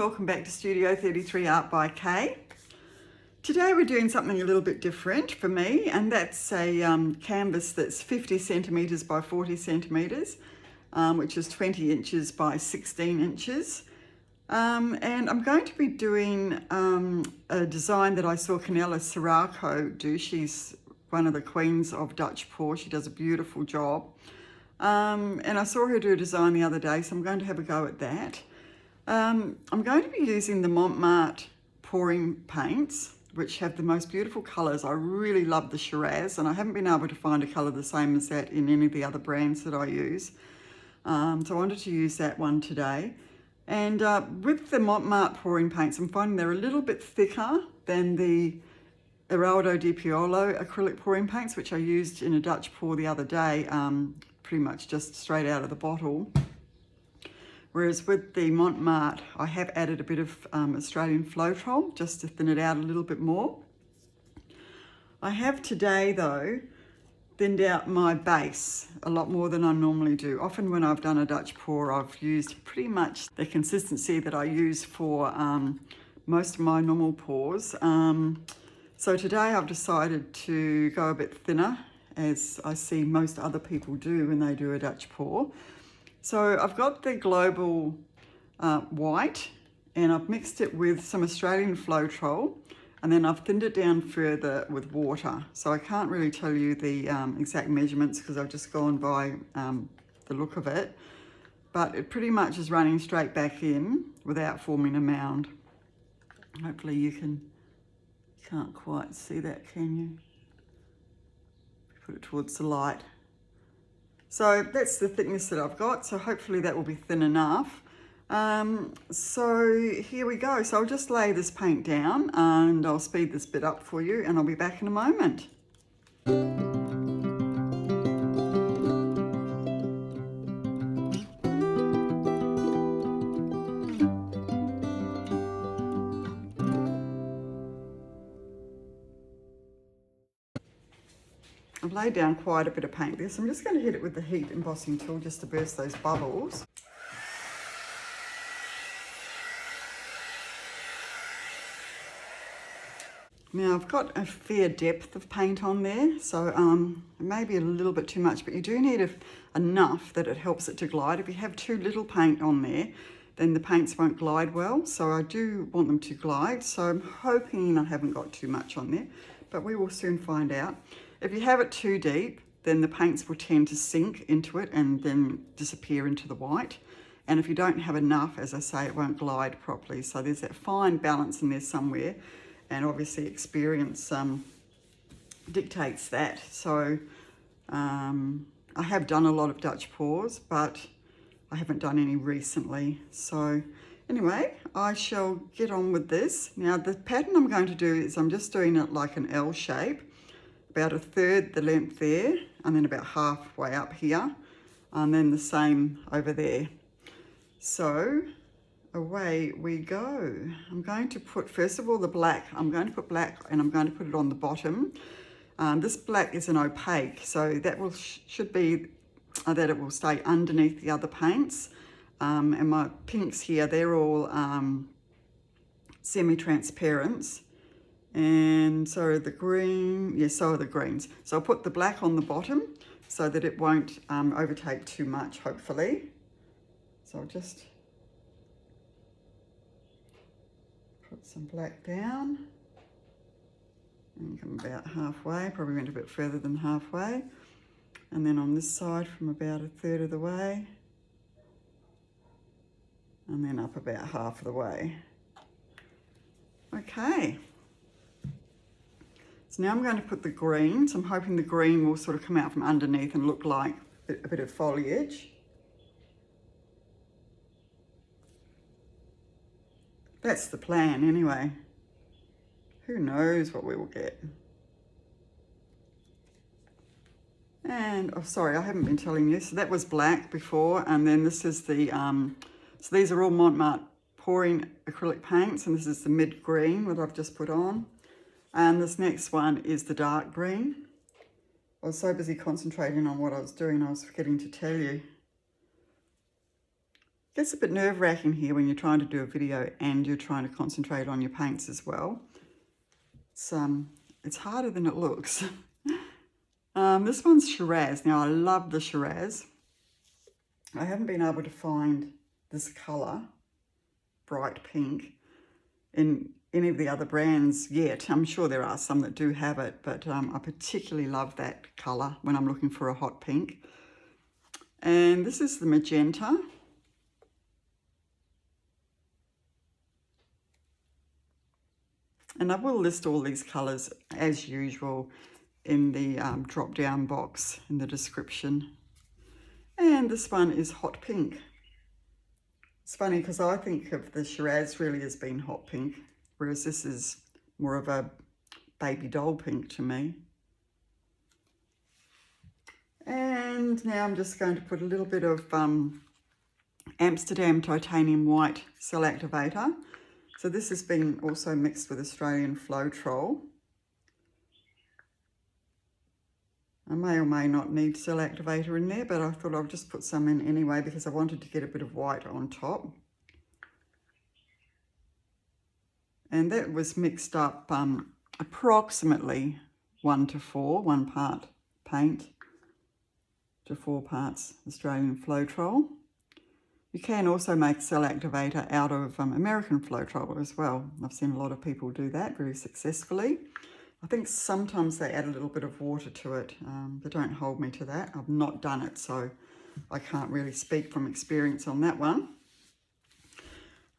welcome back to Studio 33 Art by Kay. Today we're doing something a little bit different for me, and that's a canvas that's 50 centimetres by 40 centimetres, which is 20 inches by 16 inches. And I'm going to be doing a design that I saw Kanella Ciraco do. She's one of the queens of Dutch pour. She does a beautiful job. And I saw her do a design the other day, so I'm going to have a go at that. I'm going to be using the Mont pouring paints, which have the most beautiful colours. I really love the Shiraz, and I haven't been able to find a colour the same as that in any of the other brands that I use. So I wanted to use that one today. And with the Mont pouring paints, I'm finding they're a little bit thicker than the Eraldo di Piolo acrylic pouring paints, which I used in a Dutch pour the other day, pretty much just straight out of the bottle. Whereas with the Mont, I have added a bit of Australian Floetrol just to thin it out a little bit more. I have today, though, thinned out my base a lot more than I normally do. Often when I've done a Dutch pour, I've used pretty much the consistency that I use for most of my normal pours. So today I've decided to go a bit thinner, as I see most other people do when they do a Dutch pour. So I've got the Global White, and I've mixed it with some Australian Floetrol, and then I've thinned it down further with water. So I can't really tell you the exact measurements because I've just gone by the look of it, but it pretty much is running straight back in without forming a mound. Hopefully you can't quite see that, can you? Put it towards the light. So that's the thickness that I've got, so hopefully that will be thin enough. So here we go. So I'll just lay this paint down and I'll speed this bit up for you, and I'll be back in a moment. I've laid down quite a bit of paint there, so I'm just going to hit it with the heat embossing tool just to burst those bubbles. Now I've got a fair depth of paint on there, so maybe a little bit too much, but you do need enough that it helps it to glide. If you have too little paint on there, then the paints won't glide well, so I do want them to glide. So I'm hoping I haven't got too much on there, but we will soon find out. If you have it too deep, then the paints will tend to sink into it and then disappear into the white. And if you don't have enough, as I say, it won't glide properly. So there's that fine balance in there somewhere. And obviously experience dictates that. So I have done a lot of Dutch pours, but I haven't done any recently. So anyway, I shall get on with this. Now the pattern I'm going to do is I'm just doing it like an L shape, about a third the length there, and then about halfway up here, and then the same over there. So away we go. I'm going to put, first of all, the black. I'm going to put black, and I'm going to put it on the bottom. This black is an opaque, so that should be that it will stay underneath the other paints. And my pinks here, they're all semi-transparent. And so the green, yes, so are the greens. So I'll put the black on the bottom so that it won't overtake too much, hopefully. So I'll just put some black down and come about halfway, probably went a bit further than halfway. And then on this side from about a third of the way, and then up about half of the way. Okay. So now I'm going to put the green. So I'm hoping the green will sort of come out from underneath and look like a bit of foliage. That's the plan anyway. Who knows what we will get. And, oh sorry, I haven't been telling you. So that was black before, and then this is the, so these are all Mont pouring acrylic paints, and this is the mid green that I've just put on. And this next one is the dark green. I was so busy concentrating on what I was doing, I was forgetting to tell you. Gets a bit nerve-wracking here when you're trying to do a video and you're trying to concentrate on your paints as well. It's harder than it looks. This one's Shiraz. Now I love the Shiraz. I haven't been able to find this colour, bright pink, in any of the other brands yet. I'm sure there are some that do have it, but I particularly love that colour when I'm looking for a hot pink. And this is the Magenta. And I will list all these colours as usual in the drop-down box in the description. And this one is hot pink. It's funny because I think of the Shiraz really as being hot pink, whereas this is more of a baby doll pink to me. And now I'm just going to put a little bit of Amsterdam Titanium White Cell Activator. So this has been also mixed with Australian Floetrol. I may or may not need Cell Activator in there, but I thought I'll just put some in anyway because I wanted to get a bit of white on top. And that was mixed up approximately 1 to 4, 1 part paint to 4 parts Australian Floetrol. You can also make Cell Activator out of American Floetrol as well. I've seen a lot of people do that very successfully. I think sometimes they add a little bit of water to it, but don't hold me to that. I've not done it, so I can't really speak from experience on that one.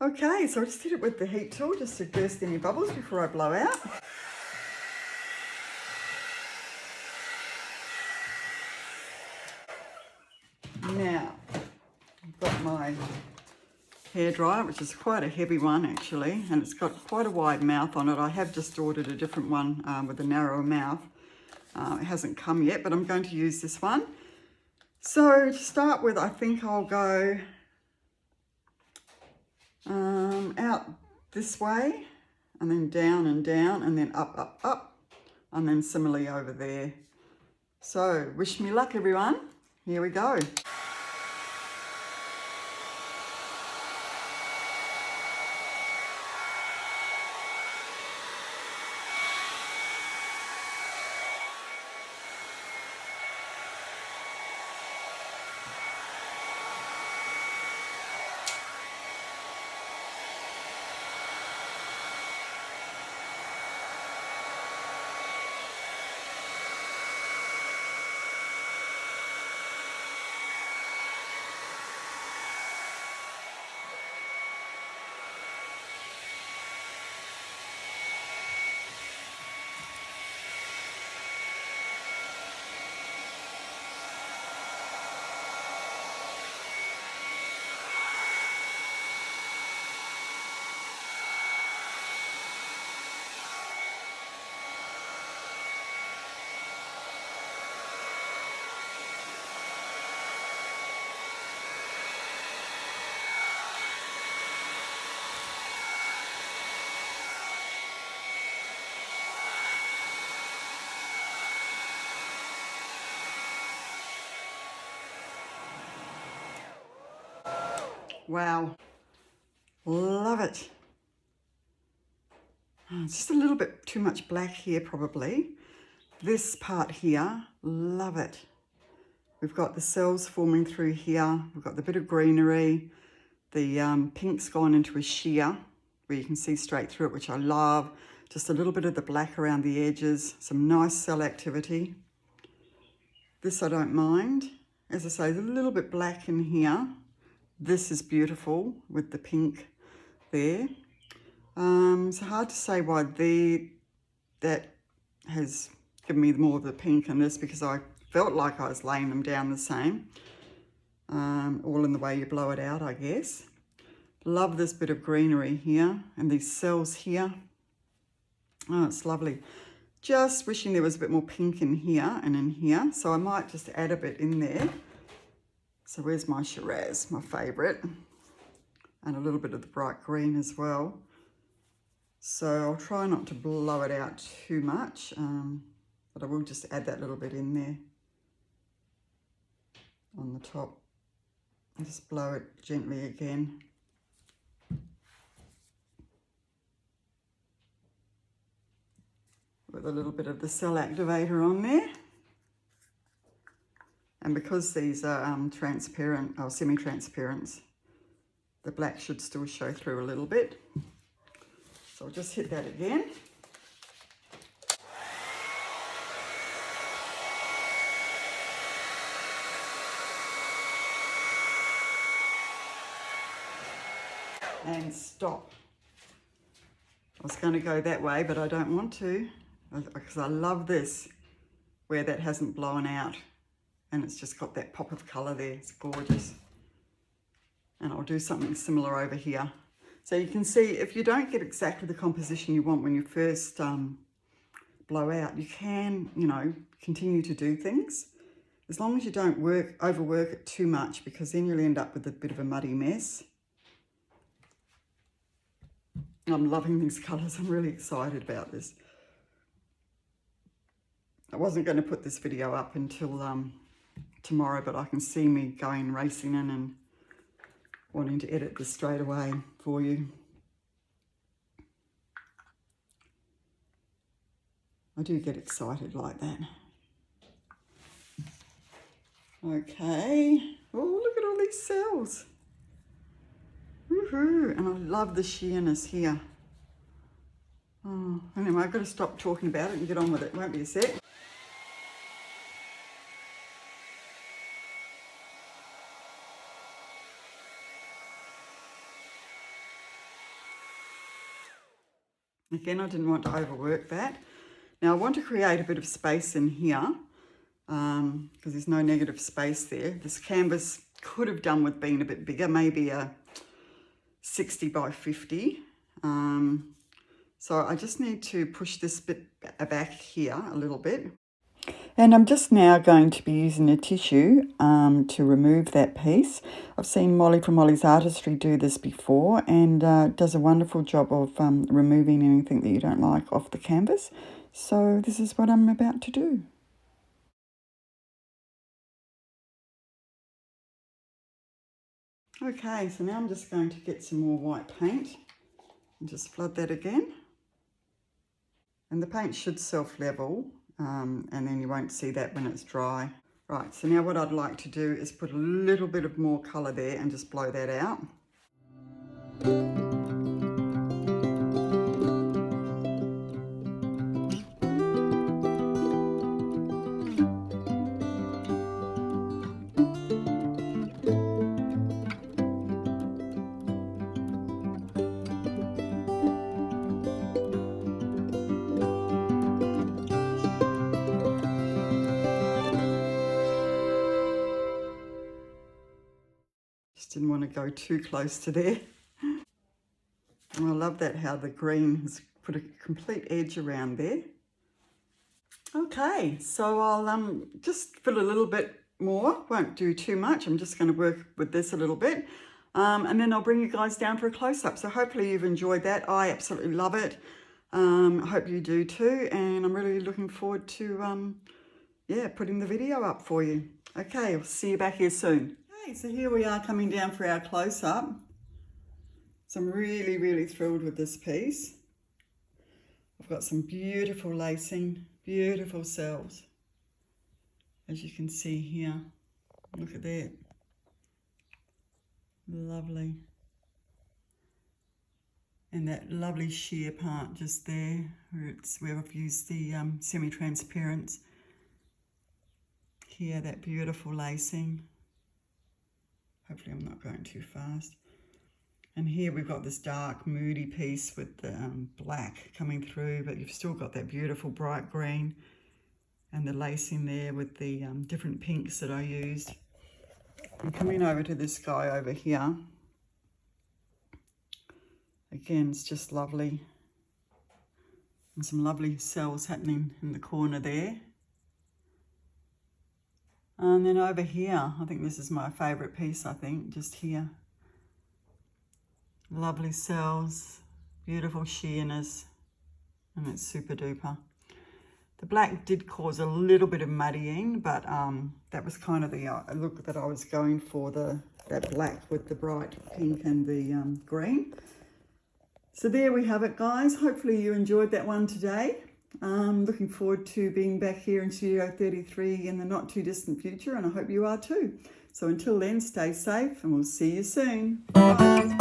Okay, so I just did it with the heat tool just to burst any bubbles before I blow out. Now, I've got my hairdryer, which is quite a heavy one actually, and it's got quite a wide mouth on it. I have just ordered a different one with a narrower mouth. It hasn't come yet, but I'm going to use this one. So to start with, I think I'll go out this way, and then down and down, and then up, up, up, and then similarly over there. So wish me luck, everyone. Here we go. Wow, love it. It's just a little bit too much black here probably. This part here, love it. We've got the cells forming through here. We've got the bit of greenery. The pink's gone into a sheer where you can see straight through it, which I love. Just a little bit of the black around the edges. Some nice cell activity. This I don't mind. As I say, there's a little bit black in here. This is beautiful with the pink there. It's hard to say why that has given me more of the pink in this, because I felt like I was laying them down the same. All in the way you blow it out, I guess. Love this bit of greenery here and these cells here. Oh, it's lovely. Just wishing there was a bit more pink in here and in here. So I might just add a bit in there. So where's my Shiraz, my favourite, and a little bit of the bright green as well. So I'll try not to blow it out too much, but I will just add that little bit in there on the top. And just blow it gently again. With a little bit of the cell activator on there. And because these are transparent or semi-transparent, the black should still show through a little bit. So I'll just hit that again. And stop. I was going to go that way, but I don't want to, because I love this, where that hasn't blown out and it's just got that pop of colour there. It's gorgeous. And I'll do something similar over here. So you can see, if you don't get exactly the composition you want when you first blow out, you can, you know, continue to do things, as long as you don't overwork it too much, because then you'll end up with a bit of a muddy mess. I'm loving these colours. I'm really excited about this. I wasn't going to put this video up until tomorrow, but I can see me going racing in and wanting to edit this straight away for you. I do get excited like that. Okay. Oh, look at all these cells. Woohoo! And I love the sheerness here. Oh, anyway, I've got to stop talking about it and get on with it. Won't be a sec. Again, I didn't want to overwork that. Now I want to create a bit of space in here because there's no negative space there. This canvas could have done with being a bit bigger, maybe a 60 by 50. So I just need to push this bit back here a little bit. And I'm just now going to be using a tissue to remove that piece. I've seen Molly from Molly's Artistry do this before, and does a wonderful job of removing anything that you don't like off the canvas. So this is what I'm about to do. Okay, so now I'm just going to get some more white paint and just flood that again. And the paint should self-level, and then you won't see that when it's dry. Right, so now what I'd like to do is put a little bit of more colour there and just blow that out. Didn't want to go too close to there. And I love that, how the green has put a complete edge around there. Okay, so I'll just fill a little bit more, won't do too much. I'm just going to work with this a little bit. And then I'll bring you guys down for a close-up. So hopefully you've enjoyed that. I absolutely love it. I hope you do too. And I'm really looking forward to, yeah, putting the video up for you. Okay, I'll see you back here soon. Okay, so here we are coming down for our close-up. So I'm really, really thrilled with this piece. I've got some beautiful lacing, beautiful cells, as you can see here. Look at that. Lovely. And that lovely sheer part just there, where I've used the semi-transparent. Here, that beautiful lacing. Hopefully I'm not going too fast. And here we've got this dark, moody piece with the black coming through, but you've still got that beautiful bright green and the lacing there with the different pinks that I used. I'm coming over to this guy over here. Again, it's just lovely. And some lovely cells happening in the corner there. And then over here, I think this is my favourite piece, I think, just here. Lovely cells, beautiful sheerness, and it's super duper. The black did cause a little bit of muddying, but that was kind of the look that I was going for, that black with the bright pink and the green. So there we have it, guys. Hopefully you enjoyed that one today. Looking forward to being back here in Studio 33 in the not too distant future, and I hope you are too. So until then, stay safe and we'll see you soon. Bye.